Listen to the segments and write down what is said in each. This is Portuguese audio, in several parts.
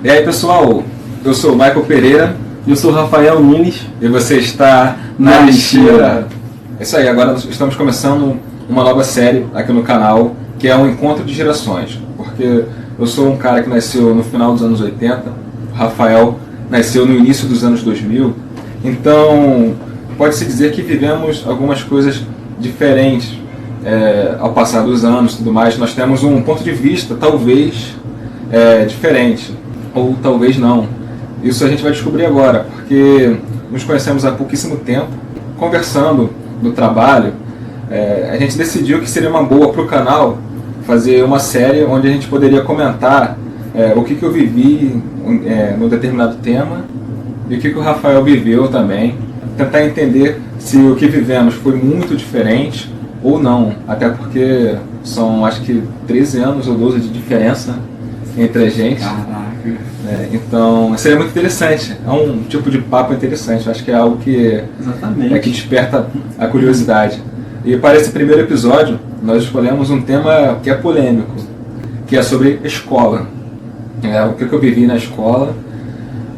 E aí pessoal, eu sou o Michael Pereira. E eu sou o Rafael Nunes. E você está na Lixeira. É isso aí, agora nós estamos começando uma nova série aqui no canal, que é um encontro de gerações. Porque eu sou um cara que nasceu no final dos anos 80, o Rafael nasceu no início dos anos 2000, então pode-se dizer que vivemos algumas coisas diferentes ao passar dos anos e tudo mais. Nós temos um ponto de vista, talvez, diferente, ou talvez não. Isso a gente vai descobrir agora, porque nos conhecemos há pouquíssimo tempo, conversando no trabalho. A gente decidiu que seria uma boa para o canal fazer uma série onde a gente poderia comentar o que eu vivi num determinado tema e o que o Rafael viveu também. Tentar entender se o que vivemos foi muito diferente ou não, até porque são acho que 13 anos ou 12 de diferença entre a gente. Caraca. Então seria muito interessante, é um tipo de papo interessante, acho que é algo que, que desperta a curiosidade. E para esse primeiro episódio nós escolhemos um tema que é polêmico, que é sobre escola. O que eu vivi na escola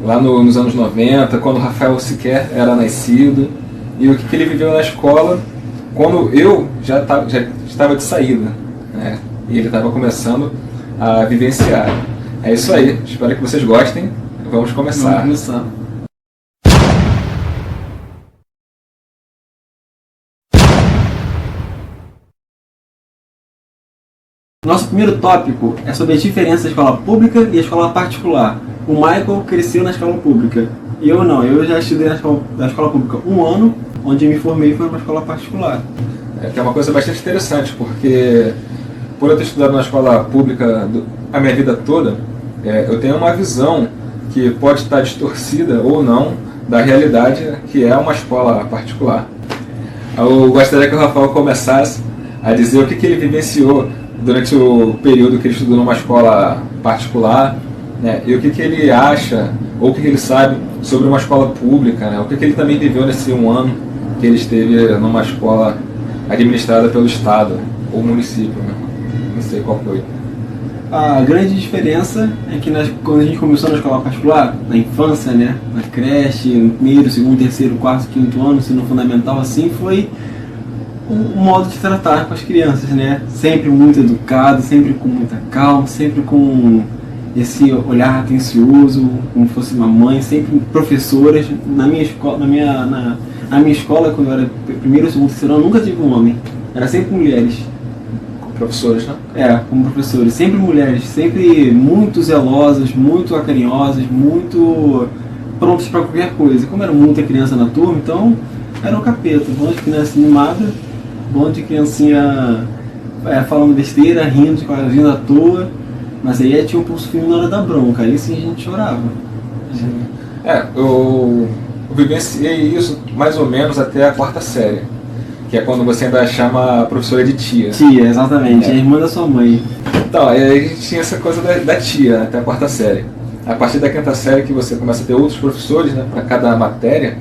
lá nos anos 90, quando o Rafael sequer era nascido, e o que ele viveu na escola quando eu já estava de saída, e ele estava começando a vivenciar. É isso aí, espero que vocês gostem. Vamos começar. Vamos começar. Nosso primeiro tópico é sobre a diferença da escola pública e a escola particular. O Michael cresceu na escola pública. E eu não, eu já estudei na escola pública um ano, onde me formei foi uma escola particular. Que é uma coisa bastante interessante, porque por eu ter estudado na escola pública a minha vida toda, eu tenho uma visão que pode estar distorcida ou não da realidade que é uma escola particular. Eu gostaria que o Rafael começasse a dizer o que ele vivenciou durante o período que ele estudou numa escola particular, e o que ele acha, ou o que ele sabe sobre uma escola pública, o que ele também viveu nesse um ano que ele esteve numa escola administrada pelo Estado ou município, não sei qual foi. A grande diferença é que quando a gente começou na escola particular, na infância, na creche, no primeiro, segundo, terceiro, quarto, quinto ano, ensino fundamental, assim, foi um modo de tratar com as crianças, sempre muito educado, sempre com muita calma, sempre com esse olhar atencioso, como fosse uma mãe, sempre professoras. Na minha escola, quando eu era primeiro, segundo, terceiro ano, nunca tive um homem, era sempre mulheres. Professores, como professores, sempre mulheres, sempre muito zelosas, muito carinhosas, muito prontas para qualquer coisa. Como era muita criança na turma, então era um capeta, um monte de criança animada, um monte de criancinha falando besteira, rindo à toa, mas aí tinha um pulso firme na hora da bronca, aí sim a gente chorava. Eu vivenciei isso mais ou menos até a quarta série. Que é quando você ainda chama a professora de tia. Tia, exatamente, a irmã da sua mãe. Então, aí a gente tinha essa coisa da tia, até a quarta série. A partir da quinta série que você começa a ter outros professores, para cada matéria,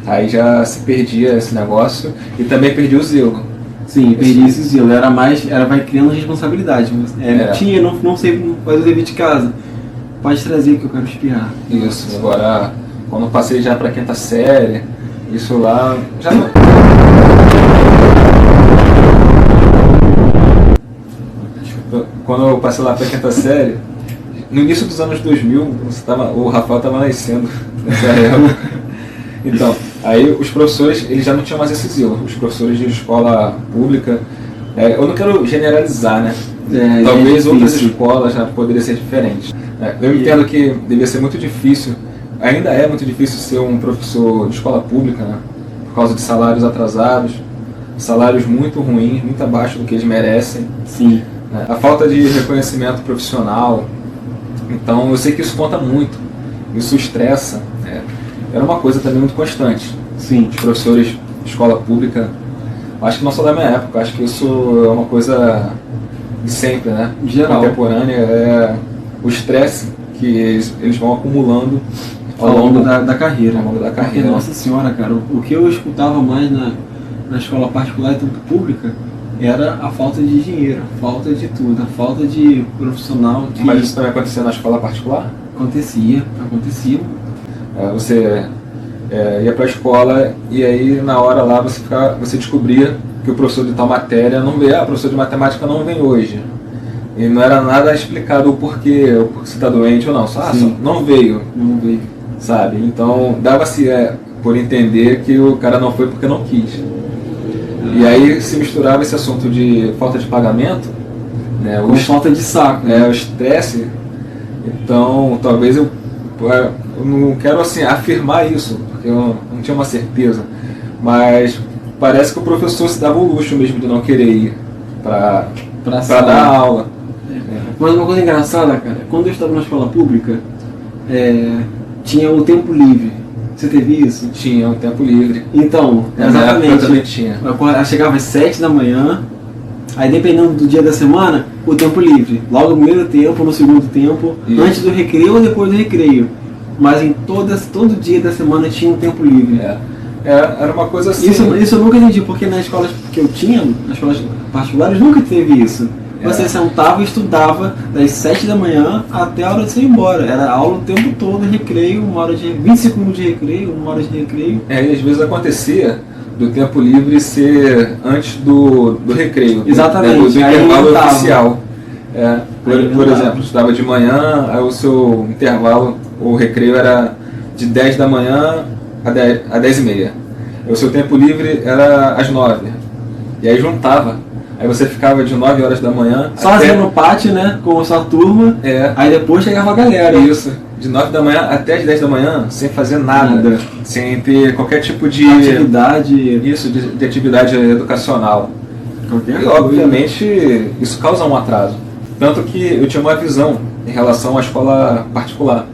aí já se perdia esse negócio e também perdia o zelo. Sim, perdia esse zelo, vai criando responsabilidade. Tia, não sei fazer o dever de casa, pode trazer que eu quero espirrar. Isso, agora, quando eu passei já para a quinta série, isso lá já não... Quando eu passei lá para a quinta série, no início dos anos 2000, o Rafael estava nascendo nessa época. Então, aí os professores eles já não tinham mais esse zelo. Os professores de escola pública, eu não quero generalizar, talvez outras escolas já poderiam ser diferentes. Eu entendo que devia ser muito difícil, ainda é muito difícil ser um professor de escola pública, por causa de salários atrasados, salários muito ruins, muito abaixo do que eles merecem. Sim. A falta de reconhecimento profissional. Então eu sei que isso conta muito, isso estressa. Era uma coisa também muito constante. Sim. Os professores de escola pública, acho que não só da minha época, acho que isso é uma coisa de sempre, geral. Contemporânea, o estresse que eles vão acumulando ao longo da carreira. Ao longo da carreira. Porque, nossa senhora, cara, o que eu escutava mais na escola particular e tanto pública era a falta de dinheiro, a falta de tudo, a falta de profissional. Mas isso também acontecia na escola particular? Acontecia. Você ia para a escola e aí na hora lá você descobria que o professor de tal matéria não veio, o professor de matemática não vem hoje. E não era nada explicado o porquê você está doente ou não, só não veio, sabe? Então dava-se por entender que o cara não foi porque não quis. E aí se misturava esse assunto de falta de pagamento, né, falta de saco, o estresse. Então talvez eu não quero assim afirmar isso, porque eu não tinha uma certeza, mas parece que o professor se dava o luxo mesmo de não querer ir para dar aula. Mas uma coisa engraçada, cara, quando eu estava na escola pública, tinha o tempo livre. Você teve isso? Tinha um tempo livre. Então, exatamente. Eu também tinha. Eu chegava às 7 da manhã, aí dependendo do dia da semana, o tempo livre. Logo no primeiro tempo, no segundo tempo, isso. Antes do recreio ou depois do recreio. Mas em todo dia da semana tinha um tempo livre. Era uma coisa assim. Isso eu nunca entendi, porque nas escolas que eu tinha, nas escolas particulares, nunca teve isso. Você sentava e estudava das 7 da manhã até a hora de você ir embora. Era aula o tempo todo, recreio, 25 minutos de recreio, 1 hora de recreio. E às vezes acontecia do tempo livre ser antes do recreio. Exatamente. Do intervalo oficial. Por exemplo, eu estudava de manhã, aí o seu intervalo, o recreio era de 10 da manhã a 10h30. O seu tempo livre era às 9. E aí juntava. Aí você ficava de 9 horas da manhã sozinho no pátio, né? Com a sua turma. Aí depois chegava a galera. Isso. De 9 da manhã até as 10 da manhã, sem fazer nada. Sem ter qualquer tipo de atividade. Isso, de atividade educacional. E obviamente isso causa um atraso. Tanto que eu tinha uma visão em relação à escola particular.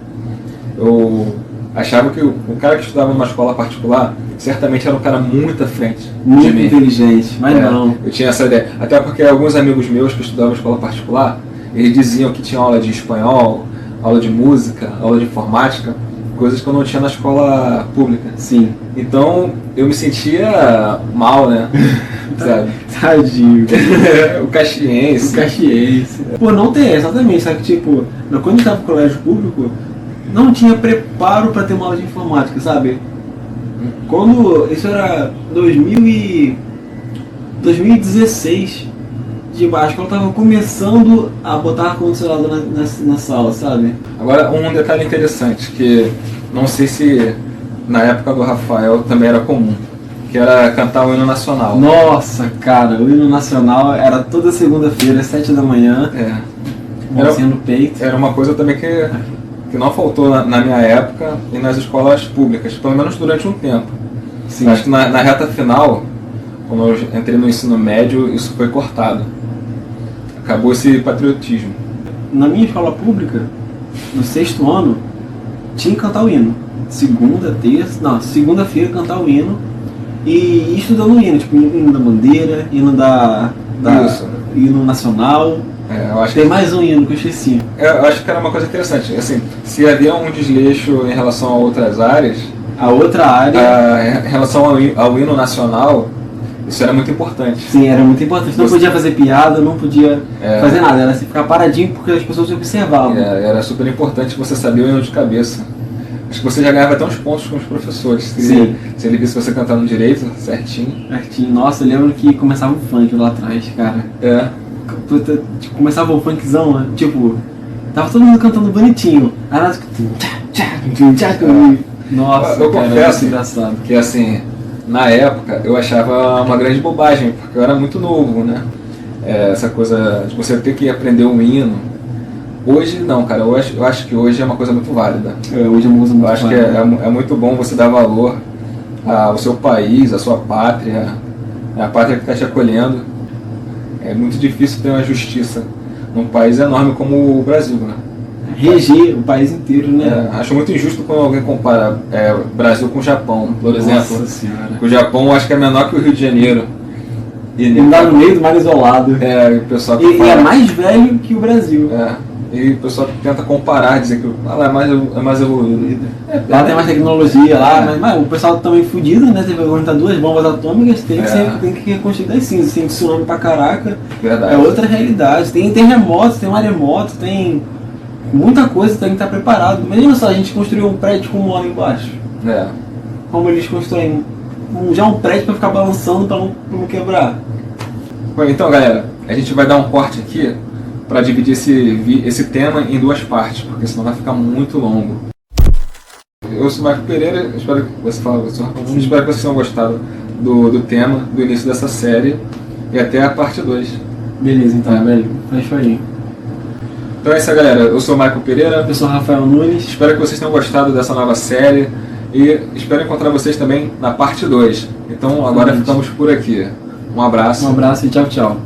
Eu achava que o cara que estudava numa escola particular certamente era um cara muito à frente. Muito inteligente, mas não. Eu tinha essa ideia. Até porque alguns amigos meus que estudavam em escola particular, eles diziam que tinham aula de espanhol, aula de música, aula de informática, coisas que eu não tinha na escola pública. Sim. Então eu me sentia mal, né? Sabe? Tadinho. O caxiense. Pô, não tem, exatamente. Sabe que tipo, quando eu estava no colégio público, não tinha preparo para ter uma aula de informática, sabe? Quando isso era 2016, tipo, a escola estava começando a botar ar-condicionado na sala, sabe? Agora, um detalhe interessante, que não sei se na época do Rafael também era comum, que era cantar o hino nacional. Nossa, cara, o hino nacional era toda segunda-feira, às 7 da manhã, no peito. Era uma coisa também que não faltou na minha época e nas escolas públicas, pelo menos durante um tempo. Sim. Acho que na reta final, quando eu entrei no ensino médio, isso foi cortado. Acabou esse patriotismo. Na minha escola pública, no 6º ano, tinha que cantar o hino. Segunda-feira cantar o hino e estudando o hino, tipo hino da bandeira, hino hino nacional. Eu acho Tem mais um hino que eu esqueci. Eu acho que era uma coisa interessante. Assim, se havia um desleixo em relação a outras áreas, em relação ao hino nacional, isso era muito importante. Sim, era muito importante. Não podia fazer piada, não podia fazer nada. Era assim, ficar paradinho porque as pessoas observavam. Era super importante você saber o hino de cabeça. Acho que você já ganhava até uns pontos com os professores. Se ele visse você cantando direito, certinho. Nossa, eu lembro que começava o funk lá atrás, cara. Começava o funkzão, né? Tipo, tava todo mundo cantando bonitinho. Nossa, eu confesso engraçado. Que assim, na época eu achava uma grande bobagem, porque eu era muito novo, né? Essa coisa de você ter que aprender um hino. Hoje não, cara, eu acho que hoje é uma coisa muito válida. Hoje é uma coisa muito válida. Eu acho que é muito bom você dar valor ao seu país, à sua pátria, a pátria que está te acolhendo. É muito difícil ter uma justiça num país enorme como o Brasil, né? Reger o país inteiro, né? Acho muito injusto quando alguém compara o Brasil com o Japão, por exemplo. Nossa Senhora. O Japão acho que é menor que o Rio de Janeiro. Ele dá no meio do mar isolado. O pessoal e é mais velho que o Brasil. E o pessoal tenta comparar, dizer que lá é mais evoluído. Lá tem mais tecnologia, mas o pessoal também fudido, né? Você vai aguentar 2 bombas atômicas, tem que reconstruir das cinzas. Tem tsunami pra caraca. Verdade. É outra realidade. Tem terremotos, tem maremoto, tem muita coisa tem que estar preparado. Imagina só, a gente construiu um prédio com um homem embaixo. É. Como eles constroem já um prédio para ficar balançando para não quebrar. Bom, então galera, a gente vai dar um corte aqui para dividir esse tema em duas partes, porque senão vai ficar muito longo. Eu sou o Marco Pereira, espero que você fale, espero que vocês tenham gostado do tema, do início dessa série, e até a parte 2. Beleza, então, velho. Fecha aí. Então é isso aí, galera. Eu sou o Marco Pereira. Eu sou o Rafael Nunes. Espero que vocês tenham gostado dessa nova série e espero encontrar vocês também na parte 2. Então agora ficamos por aqui. Um abraço. Um abraço e tchau, tchau.